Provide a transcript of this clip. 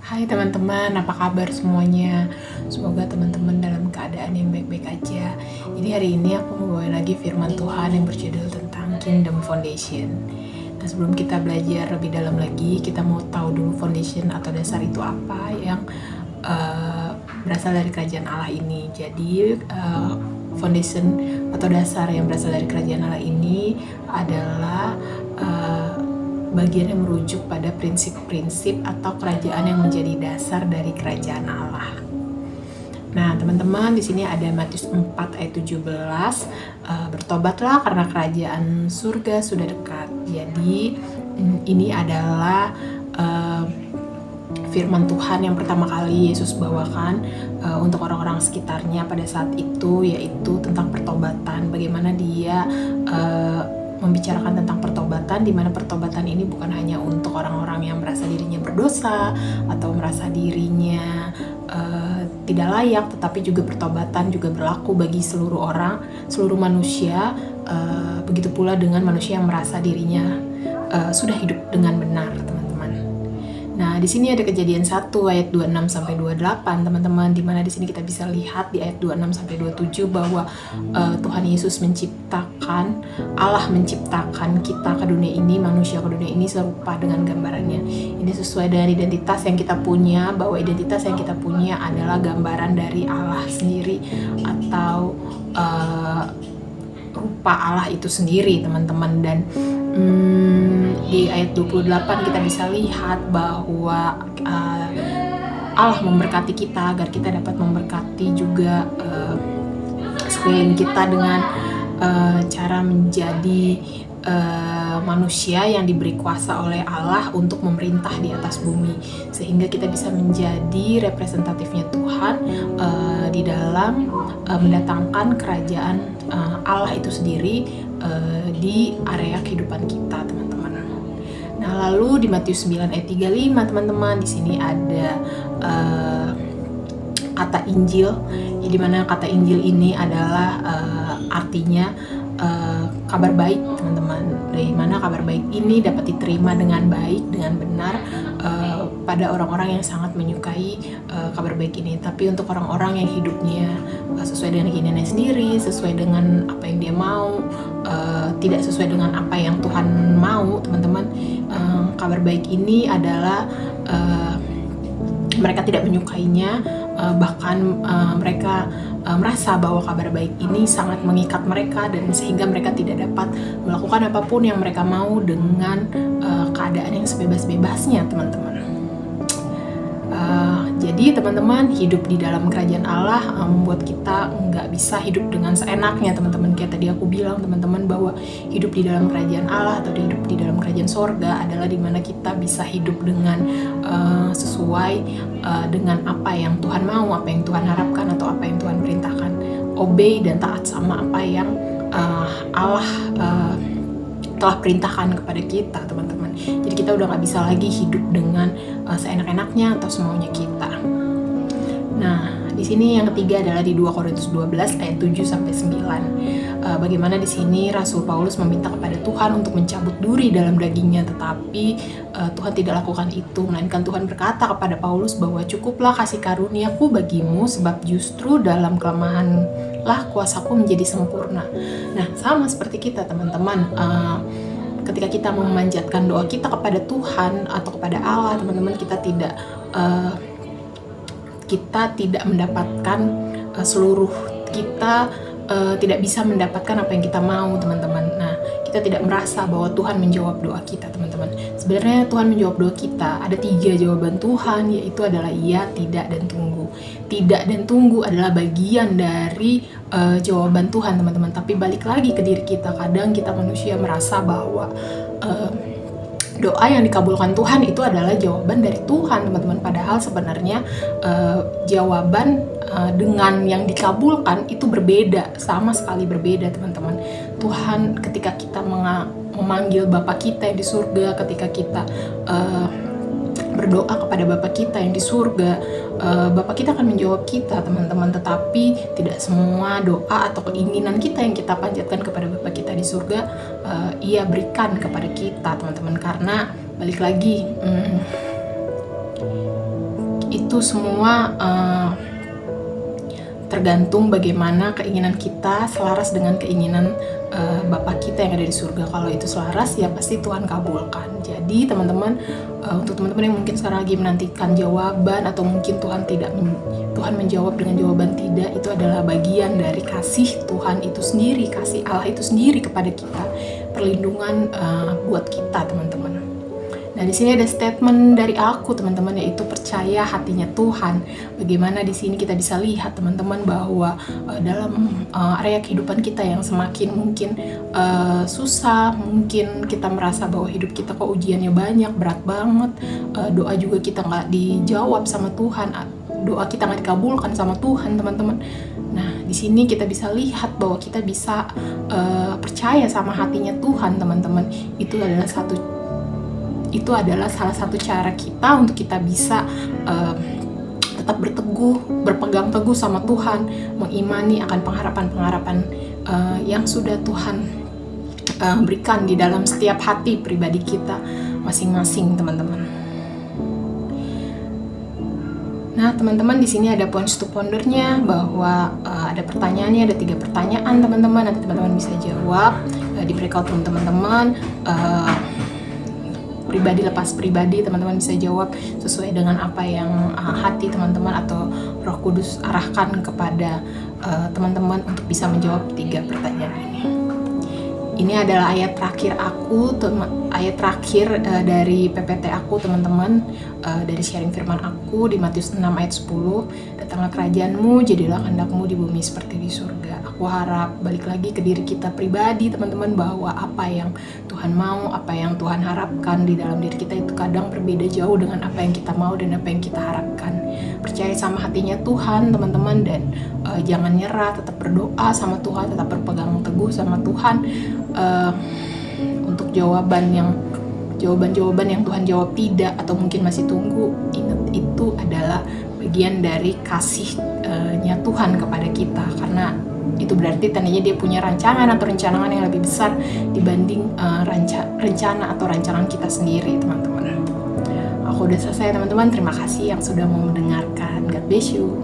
Hai teman-teman, apa kabar semuanya? Semoga teman-teman dalam keadaan yang baik-baik aja. Jadi hari ini aku mau bawain lagi firman Tuhan yang berjudul tentang Kingdom Foundation. Nah, sebelum kita belajar lebih dalam lagi, kita mau tahu dulu foundation atau dasar itu apa yang berasal dari kerajaan Allah ini. Jadi foundation atau dasar yang berasal dari kerajaan Allah ini adalah bagian yang merujuk pada prinsip-prinsip atau kerajaan yang menjadi dasar dari kerajaan Allah. Nah, teman-teman, di sini ada Matius 4 ayat 17, bertobatlah karena kerajaan surga sudah dekat. Jadi, ini adalah firman Tuhan yang pertama kali Yesus bawakan untuk orang-orang sekitarnya pada saat itu, yaitu tentang pertobatan. Bagaimana dia membicarakan tentang pertobatan, di mana pertobatan ini bukan hanya untuk orang-orang yang merasa dirinya berdosa atau merasa dirinya tidak layak, tetapi juga pertobatan juga berlaku bagi seluruh orang, seluruh manusia. Begitu pula dengan manusia yang merasa dirinya sudah hidup dengan benar, teman-teman. Nah, di sini ada Kejadian 1 ayat 26 sampai 28, teman-teman, di mana di sini kita bisa lihat di ayat 26 sampai 27 bahwa Tuhan Yesus Allah menciptakan kita ke dunia ini, manusia ke dunia ini serupa dengan gambarannya. Ini sesuai dengan identitas yang kita punya, bahwa identitas yang kita punya adalah gambaran dari Allah sendiri atau rupa Allah itu sendiri, teman-teman. Dan di ayat 28 kita bisa lihat bahwa Allah memberkati kita agar kita dapat memberkati juga sekeliling kita dengan cara menjadi manusia yang diberi kuasa oleh Allah untuk memerintah di atas bumi, sehingga kita bisa menjadi representatifnya Tuhan di dalam mendatangkan kerajaan Allah itu sendiri di area kehidupan kita, teman-teman. Nah, lalu di Matius 9 ayat 35, teman-teman, di sini ada kata Injil, di mana kata Injil ini adalah artinya kabar baik, teman-teman. Dari mana kabar baik ini dapat diterima dengan baik, dengan benar pada orang-orang yang sangat menyukai kabar baik ini. Tapi untuk orang-orang yang hidupnya sesuai dengan keinginannya sendiri, sesuai dengan apa yang dia mau, tidak sesuai dengan apa yang Tuhan mau, teman-teman, kabar baik ini adalah mereka tidak menyukainya, bahkan mereka merasa bahwa kabar baik ini sangat mengikat mereka, dan sehingga mereka tidak dapat melakukan apapun yang mereka mau dengan keadaan yang sebebas-bebasnya, teman-teman. Jadi teman-teman, hidup di dalam kerajaan Allah membuat kita nggak bisa hidup dengan seenaknya, teman-teman. Kayak tadi aku bilang, teman-teman, bahwa hidup di dalam kerajaan Allah atau hidup di dalam kerajaan sorga adalah dimana kita bisa hidup dengan sesuai dengan apa yang Tuhan mau, apa yang Tuhan harapkan, atau apa yang Tuhan perintahkan. Obey dan taat sama apa yang Allah telah perintahkan kepada kita, teman-teman. Jadi kita udah gak bisa lagi hidup dengan seenak-enaknya atau semaunya kita. Nah, di sini yang ketiga adalah di 2 Korintus 12 ayat 7 sampai 9. Bagaimana di sini Rasul Paulus meminta kepada Tuhan untuk mencabut duri dalam dagingnya, tetapi Tuhan tidak lakukan itu, melainkan Tuhan berkata kepada Paulus bahwa cukuplah kasih karuniaku bagimu, sebab justru dalam kelemahanlah kuasaku menjadi sempurna. Nah, sama seperti kita, teman-teman, ketika kita memanjatkan doa kita kepada Tuhan atau kepada Allah, teman-teman, kita tidak mendapatkan seluruh kita, tidak bisa mendapatkan apa yang kita mau, teman-teman. Nah, kita tidak merasa bahwa Tuhan menjawab doa kita, teman-teman. Sebenarnya Tuhan menjawab doa kita. Ada 3 jawaban Tuhan, yaitu adalah iya, tidak, dan tunggu. Tidak dan tunggu adalah bagian dari jawaban Tuhan, teman-teman. Tapi balik lagi ke diri kita, kadang kita manusia merasa bahwa doa yang dikabulkan Tuhan itu adalah jawaban dari Tuhan, teman-teman. Padahal sebenarnya jawaban dengan yang dikabulkan itu berbeda, sama sekali berbeda, teman-teman. Tuhan ketika kita memanggil Bapa kita yang di surga, ketika kita berdoa kepada Bapa kita yang di surga, Bapa kita akan menjawab kita, teman-teman. Tetapi tidak semua doa atau keinginan kita yang kita panjatkan kepada Bapa kita di surga Ia berikan kepada kita, teman-teman. Karena balik lagi, itu semua tergantung bagaimana keinginan kita selaras dengan keinginan Bapa kita yang ada di surga. Kalau itu selaras, ya pasti Tuhan kabulkan. Jadi teman-teman, untuk teman-teman yang mungkin sekarang lagi menantikan jawaban, atau mungkin Tuhan menjawab dengan jawaban tidak, itu adalah bagian dari kasih Tuhan itu sendiri, kasih Allah itu sendiri kepada kita, perlindungan buat kita, teman-teman. Nah, di sini ada statement dari aku, teman-teman, yaitu percaya hatinya Tuhan. Bagaimana di sini kita bisa lihat, teman-teman, bahwa dalam area kehidupan kita yang semakin mungkin susah, mungkin kita merasa bahwa hidup kita kok ujiannya banyak, berat banget, doa juga kita nggak dijawab sama Tuhan, doa kita nggak dikabulkan sama Tuhan, teman-teman. Nah, di sini kita bisa lihat bahwa kita bisa percaya sama hatinya Tuhan, teman-teman. Itu adalah salah satu cara kita untuk kita bisa tetap berpegang teguh sama Tuhan, mengimani akan pengharapan-pengharapan yang sudah Tuhan berikan di dalam setiap hati pribadi kita masing-masing, teman-teman. Nah, teman-teman, di sini ada points to pondernya, bahwa ada pertanyaannya, ada 3 pertanyaan, teman-teman. Nanti teman-teman bisa jawab di breakout room, teman-teman. Pribadi lepas pribadi, teman-teman bisa jawab sesuai dengan apa yang hati teman-teman atau Roh Kudus arahkan kepada teman-teman untuk bisa menjawab 3 pertanyaan ini. Ini adalah ayat terakhir aku, ayat terakhir dari PPT aku, teman-teman, dari sharing firman aku di Matius 6 ayat 10. Datanglah kerajaanmu, jadilah kehendakmu di bumi seperti di surga. Aku harap balik lagi ke diri kita pribadi, teman-teman, bahwa apa yang Tuhan mau, apa yang Tuhan harapkan di dalam diri kita itu kadang berbeda jauh dengan apa yang kita mau dan apa yang kita harapkan. Percaya sama hatinya Tuhan, teman-teman, dan jangan nyerah, tetap berdoa sama Tuhan, tetap berpegang teguh sama Tuhan untuk jawaban yang Tuhan jawab tidak atau mungkin masih tunggu. Ingat, itu adalah bagian dari kasihnya Tuhan kepada kita, karena itu berarti tandanya dia punya rancangan atau rencangan yang lebih besar dibanding rencana atau rancangan kita sendiri, teman-teman. Aku udah selesai, teman-teman. Terima kasih yang sudah mau mendengarkan. God bless you.